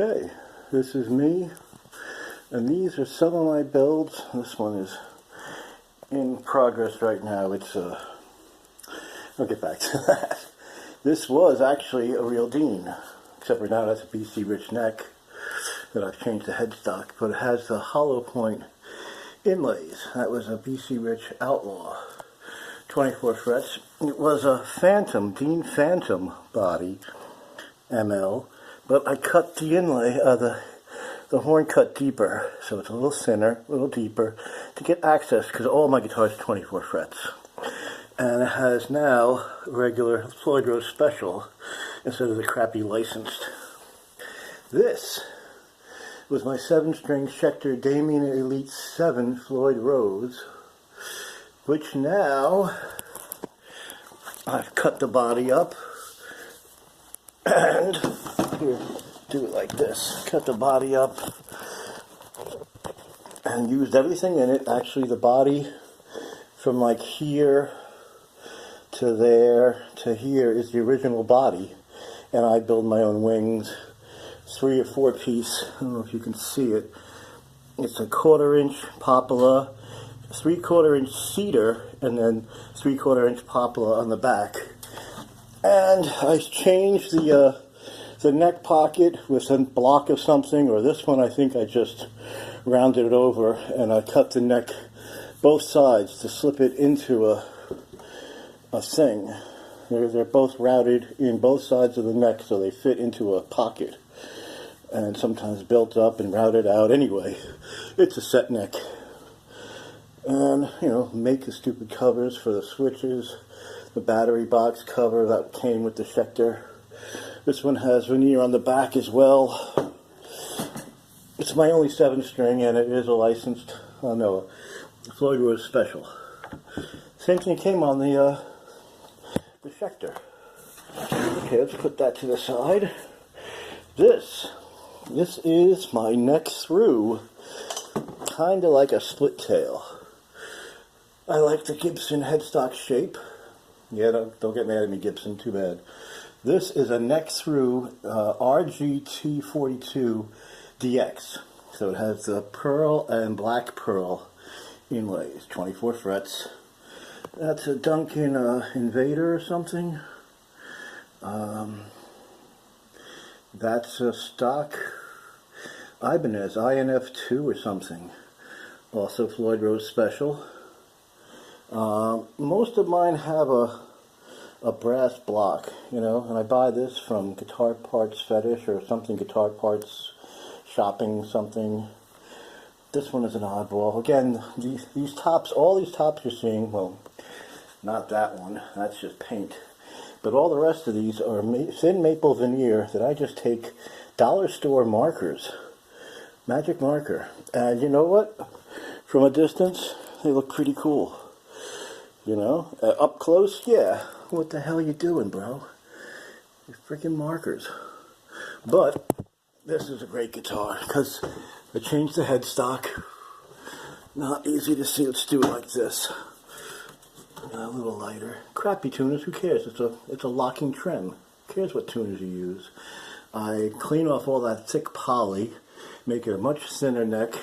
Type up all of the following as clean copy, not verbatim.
Okay, this is me, and these are some of my builds. This one is in progress right now. I'll get back to that. This was actually a real Dean, except for now that's a BC Rich neck that I've changed the headstock, but it has the hollow point inlays. That was a BC Rich Outlaw, 24 frets. It was a Phantom, Dean Phantom body, ML, but I cut the inlay, the horn cut deeper, so it's a little thinner, a little deeper, to get access, because all my guitars are 24 frets. And it has now a regular Floyd Rose Special instead of the crappy licensed. This was my 7-string Schecter Damien Elite 7 Floyd Rose, which now I've cut the body up, and here, do it like this. Cut the body up and used everything in it. Actually, the body from like here to there to here is the original body, and I build my own wings, 3 or 4 piece. I don't know if you can see it. It's a 1/4 inch Poplar, 3/4 inch cedar, and then 3/4 inch Poplar on the back. And I changed the neck pocket with a block of something, or this one I think I just rounded it over, and I cut the neck both sides to slip it into a thing. They're both routed in both sides of the neck so they fit into a pocket, and sometimes built up and routed out. Anyway, it's a set neck. And, make the stupid covers for the switches, the battery box cover that came with the Schecter. This one has veneer on the back as well. It's my only 7-string, and it is a licensed, Floyd Rose Special. Same thing came on the Schecter. Okay, let's put that to the side. This is my neck through, kind of like a split tail. I like the Gibson headstock shape. Yeah, don't get mad at me, Gibson, too bad. This is a neck through RGT42 DX. So it has the pearl and black pearl inlays, 24 frets. That's a Duncan Invader or something. That's a stock Ibanez, INF2 or something. Also Floyd Rose Special. Most of mine have a brass block, and I buy this from Guitar Parts Fetish or something, Guitar Parts Shopping something. This one is an oddball. Again, these tops, all these tops you're seeing, well, not that one, that's just paint. But all the rest of these are thin maple veneer that I just take dollar store markers, magic marker. And you know what? From a distance, they look pretty cool. Up close, yeah. What the hell are you doing, bro? You're freaking markers. But this is a great guitar because I changed the headstock. Not easy to see. Let's do it like this. A little lighter. Crappy tuners, who cares? It's a locking trem. Who cares what tuners you use? I clean off all that thick poly, make it a much thinner neck,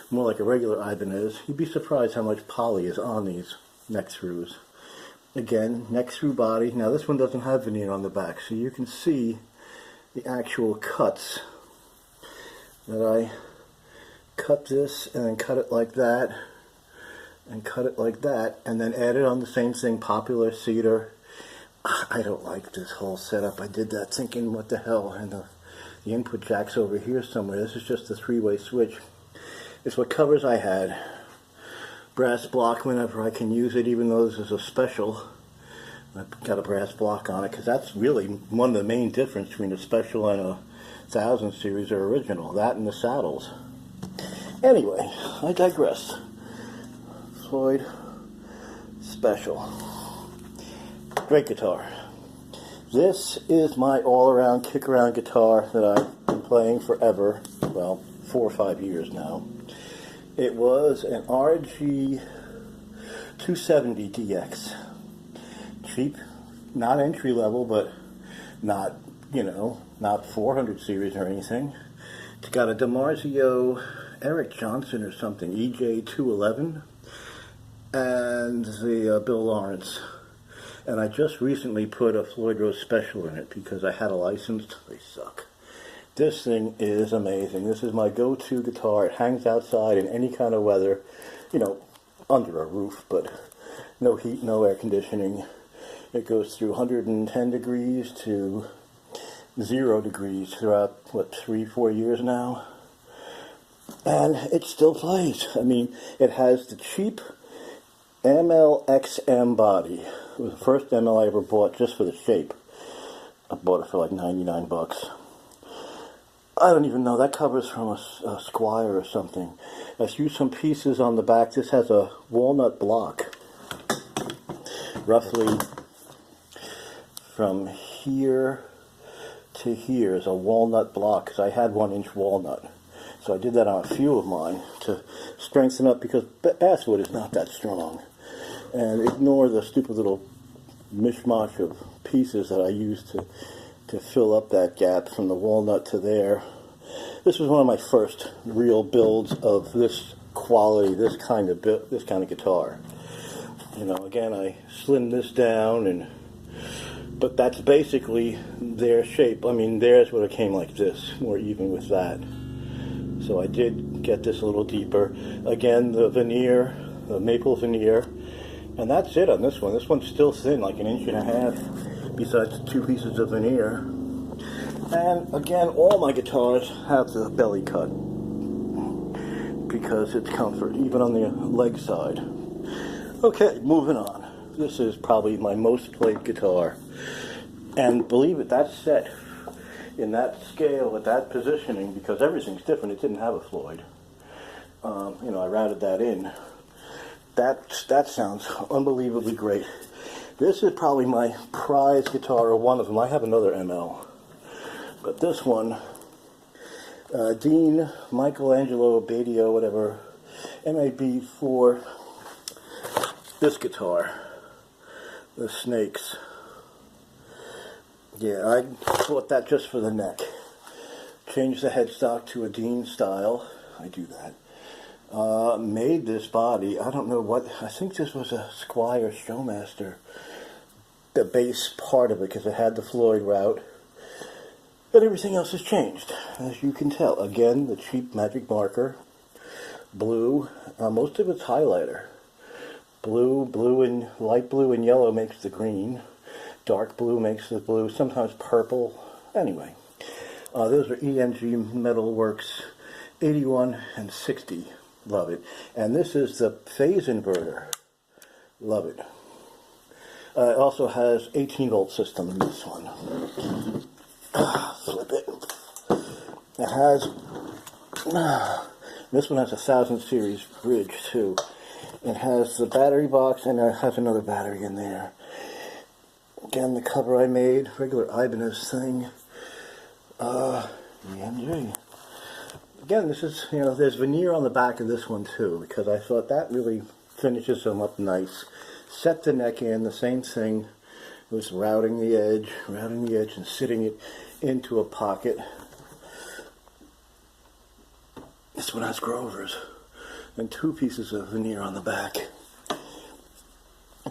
more like a regular Ibanez. You'd be surprised how much poly is on these neck throughs. Again, neck through body. Now this one doesn't have veneer on the back, so you can see the actual cuts. That I cut this and then cut it like that, and cut it like that, and then added on the same thing, Popular, cedar. I don't like this whole setup. I did that thinking, what the hell, and the input jack's over here somewhere. This is just a 3-way switch. It's what covers I had. Brass block whenever I can use it, even though this is a special. I've got a brass block on it, because that's really one of the main difference between a special and a 1000 series or original. That and the saddles. Anyway, I digress. Floyd Special. Great guitar. This is my all-around kick-around guitar that I've been playing forever. Well, 4 or 5 years now. It was an RG 270 DX. Cheap, not entry level, but Not, you know, not 400 series or anything. It's got a DiMarzio Eric Johnson or something, EJ211, and the Bill Lawrence. And I just recently put a Floyd Rose Special in it because I had a license. They suck. This thing is amazing. This is my go-to guitar. It hangs outside in any kind of weather, you know, under a roof, but no heat, no air conditioning. It goes through 110 degrees to 0 degrees throughout, what, 3-4 years now? And it still plays. I mean, it has the cheap MLXM body. It was the first ML I ever bought just for the shape. I bought it for like 99 bucks. I don't even know. That cover's from a Squire or something. I've used some pieces on the back. This has a walnut block. Roughly from here to here is a walnut block, because I had 1-inch walnut. So I did that on a few of mine to strengthen up, because basswood is not that strong. And ignore the stupid little mishmash of pieces that I used to fill up that gap from the walnut to there. This was one of my first real builds of this quality, this kind of guitar. You know, again, I slimmed this down, but that's basically their shape. I mean, theirs would have came like this, more even with that. So I did get this a little deeper. Again, the veneer, the maple veneer, and that's it on this one. This one's still thin, like 1.5 inches, besides 2 pieces of veneer. And again, all my guitars have the belly cut, because it's comfort, even on the leg side. Okay, moving on. This is probably my most played guitar. And believe it, that set in that scale, at that positioning, because everything's different. It didn't have a Floyd. You know, I routed that in. That sounds unbelievably great. This is probably my prize guitar, or one of them. I have another ML. But this one, Dean Michelangelo Badio, whatever, MAB for this guitar, the Snakes. Yeah, I bought that just for the neck. Changed the headstock to a Dean style. I do that. Made this body. I don't know what. I think this was a Squire Showmaster. The bass part of it, because it had the Floyd route. But everything else has changed, as you can tell. Again, the cheap Magic Marker. Blue. Most of it's highlighter. Blue and light blue and yellow makes the green. Dark blue makes the blue. Sometimes purple. Anyway, those are EMG Metalworks 81 and 60. Love it. And this is the phase inverter. Love it. It also has 18-volt system in this one. Flip it. It has... this one has a 1000 series bridge, too. It has the battery box, and it has another battery in there. Again, the cover I made, regular Ibanez thing. EMG. Again, this is, you know, there's veneer on the back of this one too, because I thought that really finishes them up nice. Set the neck in, the same thing. It was routing the edge and sitting it into a pocket. This one has Grovers and 2 pieces of veneer on the back.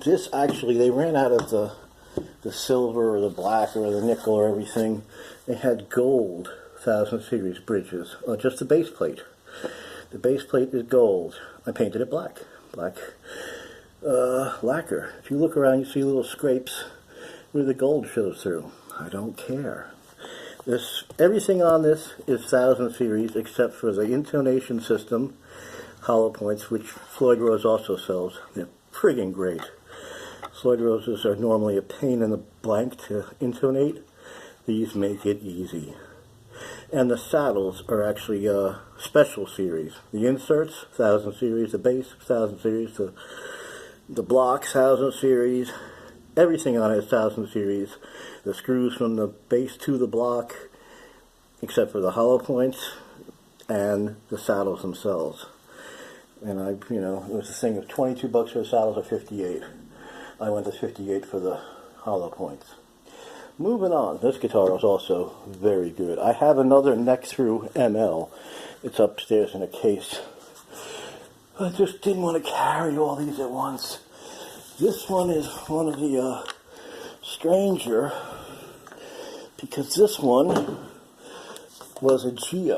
This actually, they ran out of the silver or the black or the nickel or everything. They had gold 1000 series bridges, just the base plate. The base plate is gold. I painted it black lacquer. If you look around, you see little scrapes where the gold shows through. I don't care. Everything on this is 1000 series except for the intonation system, hollow points, which Floyd Rose also sells. They're friggin' great. Floyd Roses are normally a pain in the blank to intonate. These make it easy. And the saddles are actually special series. The inserts, 1000 series. The bass, 1000 series. The blocks, 1000 series. Everything on it is 1000 series. The screws from the base to the block, except for the hollow points, and the saddles themselves. And it was a thing of 22 bucks for the saddles or 58. I went to 58 for the hollow points. Moving on, this guitar is also very good. I have another Neck Through ML. It's upstairs in a case. I just didn't want to carry all these at once. This one is one of the stranger, because this one was a Geo.